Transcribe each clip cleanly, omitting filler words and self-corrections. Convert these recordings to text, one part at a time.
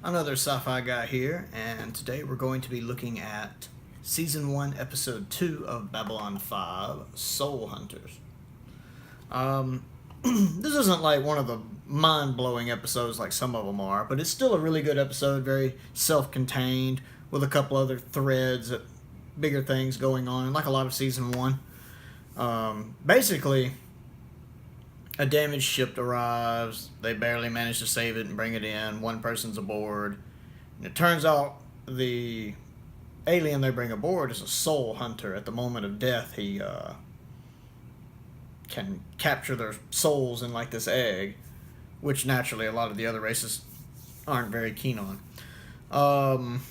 Another sci-fi guy here, and today we're going to be looking at Season 1, Episode 2 of Babylon 5, Soul Hunters. This isn't like one of the mind-blowing episodes like some of them are, but it's still a really good episode, very self-contained, with a couple other threads, bigger things going on, like a lot of Season 1. Basically, a damaged ship arrives. They barely manage to save it and bring it in. One person's aboard. And it turns out the alien they bring aboard is a soul hunter. At the moment of death, he can capture their souls in like this egg, which naturally a lot of the other races aren't very keen on.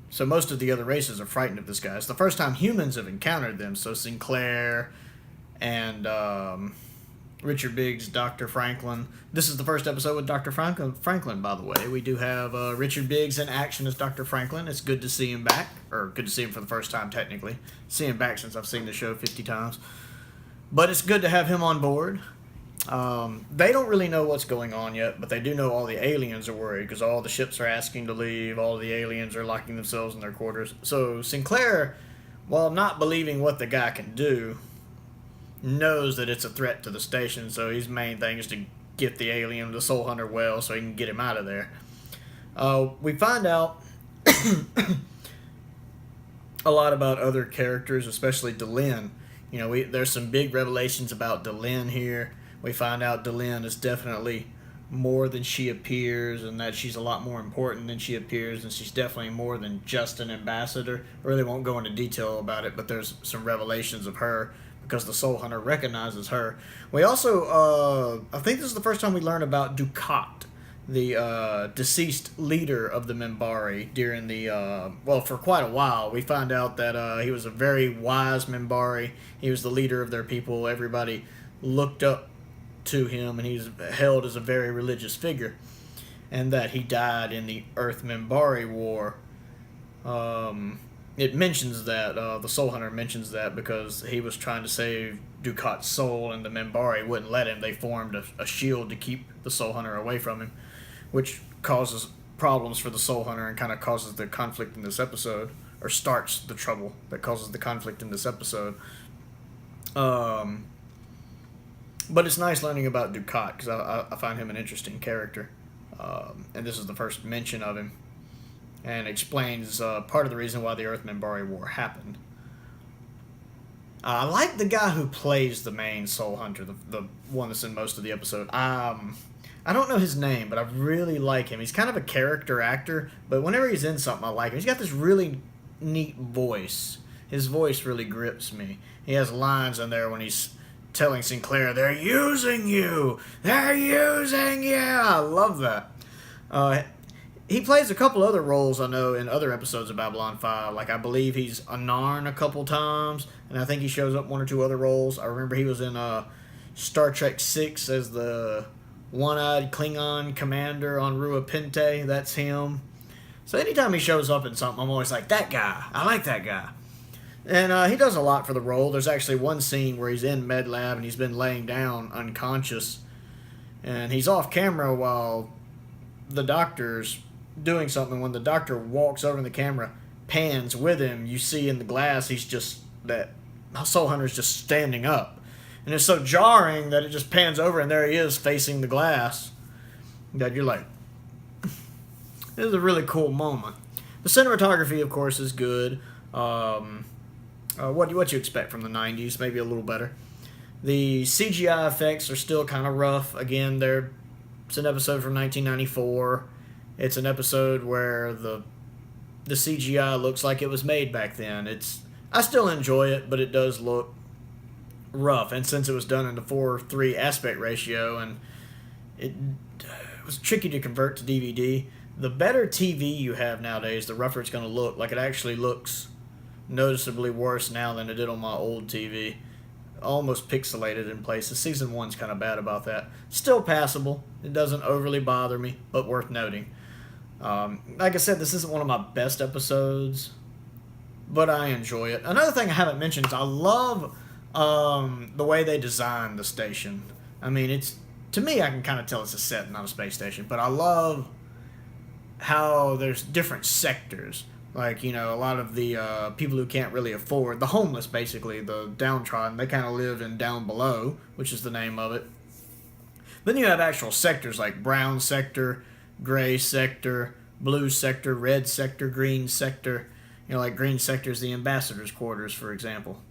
So most of the other races are frightened of this guy. It's the first time humans have encountered them. So Sinclair and Richard Biggs, Dr. Franklin. This is the first episode with Dr. Franklin, by the way. We do have Richard Biggs in action as Dr. Franklin. It's good to see him back, or good to see him for the first time, technically. See him back since I've seen the show 50 times. But it's good to have him on board. They don't really know what's going on yet, but they do know all the aliens are worried because all the ships are asking to leave. All the aliens are locking themselves in their quarters. So Sinclair, while not believing what the guy can do, knows that it's a threat to the station, so his main thing is to get the alien, the soul hunter, well, so he can get him out of there. We find out a lot about other characters, especially Delenn. You know, there's some big revelations about Delenn here. We find out Delenn is definitely more than she appears, and that she's a lot more important than she appears, and she's definitely more than just an ambassador. I really won't go into detail about it, but there's some revelations of her because the Soul Hunter recognizes her. We also, I think this is the first time we learn about Dukat, the deceased leader of the Minbari during the, well, for quite a while. We find out that he was a very wise Minbari. He was the leader of their people. Everybody looked up to him, and he's held as a very religious figure. And that he died in the Earth Minbari War. It mentions that, the Soul Hunter mentions that because he was trying to save Dukat's soul and the Minbari wouldn't let him. They formed a shield to keep the Soul Hunter away from him, which causes problems for the Soul Hunter and kind of causes the conflict in this episode, or starts the trouble that causes the conflict in this episode. But it's nice learning about Dukat because I find him an interesting character, and this is the first mention of him. And explains part of the reason why the Earth Minbari War happened. I like the guy who plays the main Soul Hunter, the one that's in most of the episode. I don't know his name, but I really like him. He's kind of a character actor, but whenever he's in something, I like him. He's got this really neat voice. His voice really grips me. He has lines in there when he's telling Sinclair, "They're using you! They're using you!" I love that. He plays a couple other roles, I know, in other episodes of Babylon 5. Like, I believe he's a Narn a couple times, and I think he shows up one or two other roles. I remember he was in Star Trek 6 as the one-eyed Klingon commander on Rua Pente. That's him. So anytime he shows up in something, I'm always like, that guy. I like that guy. And he does a lot for the role. There's actually one scene where he's in med lab and he's been laying down unconscious, and he's off camera while the doctor's doing something. When the doctor walks over and the camera pans with him, you see in the glass that Soul Hunter's just standing up, and it's so jarring that it just pans over and there he is facing the glass, that you're like, this is a really cool moment. The cinematography, of course, is good. What you expect from the 90s, maybe a little better. The CGI effects are still kind of rough. Again, it's an episode from 1994. It's an episode where the CGI looks like it was made back then. I still enjoy it, but it does look rough. And since it was done in the 4:3 aspect ratio, and it was tricky to convert to DVD, the better TV you have nowadays, the rougher it's going to look. Like, it actually looks noticeably worse now than it did on my old TV. Almost pixelated in places. Season 1's kind of bad about that. Still passable. It doesn't overly bother me, but worth noting. Like I said, this isn't one of my best episodes, but I enjoy it. Another thing I haven't mentioned is I love the way they designed the station. I mean, to me, I can kind of tell it's a set, not a space station, but I love how there's different sectors. Like, you know, a lot of the people who can't really afford, the homeless basically, the downtrodden, they kind of live in down below, which is the name of it. Then you have actual sectors like brown sector, gray sector, blue sector, red sector, green sector. You know, like green sector is the ambassador's quarters, for example.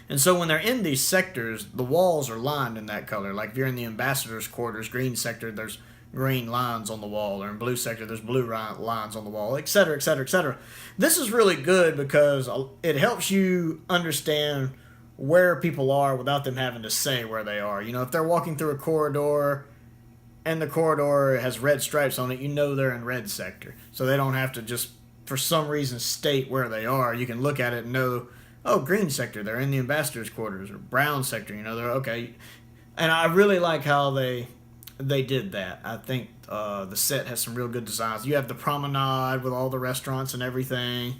And so when they're in these sectors, the walls are lined in that color. Like if you're in the ambassador's quarters, green sector, there's green lines on the wall, or in blue sector, there's blue lines on the wall, etc., etc., etc. This is really good because it helps you understand where people are without them having to say where they are. You know, if they're walking through a corridor and the corridor has red stripes on it, you know they're in red sector. So they don't have to just, for some reason, state where they are. You can look at it and know, oh, green sector, they're in the ambassador's quarters, or brown sector, you know, they're okay. And I really like how they did that. I think the set has some real good designs. You have the promenade with all the restaurants and everything.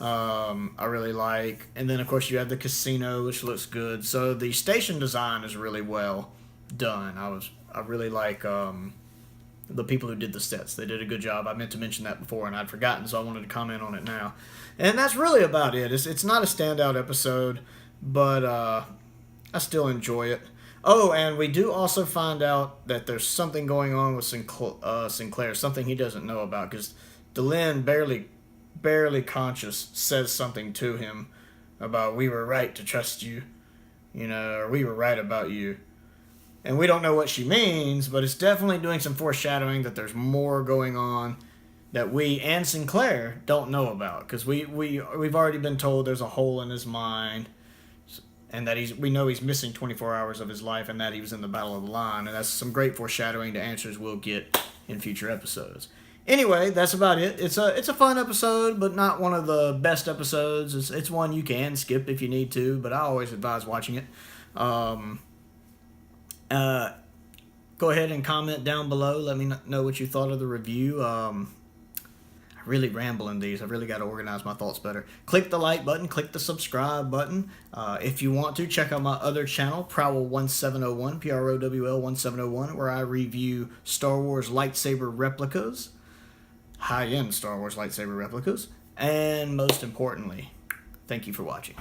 I really like. And then, of course, you have the casino, which looks good. So the station design is really well done. I really like the people who did the sets. They did a good job. I meant to mention that before, and I'd forgotten, so I wanted to comment on it now. And that's really about it. It's not a standout episode, but I still enjoy it. Oh, and we do also find out that there's something going on with Sinclair, something he doesn't know about, because Delenn, barely conscious, says something to him about, we were right to trust you, you know, or we were right about you. And we don't know what she means, but it's definitely doing some foreshadowing that there's more going on that we and Sinclair don't know about, because we've already been told there's a hole in his mind, and that we know he's missing 24 hours of his life, and that he was in the Battle of the Line, and that's some great foreshadowing to answers we'll get in future episodes. Anyway, that's about it. It's a fun episode, but not one of the best episodes. It's one you can skip if you need to, but I always advise watching it. Go ahead and comment down below. Let me know what you thought of the review. I really ramble in these. I've really got to organize my thoughts better. Click the like button. Click the subscribe button. If you want to, check out my other channel, Prowl1701, PROWL1701, where I review Star Wars lightsaber replicas, high-end Star Wars lightsaber replicas, and most importantly, thank you for watching.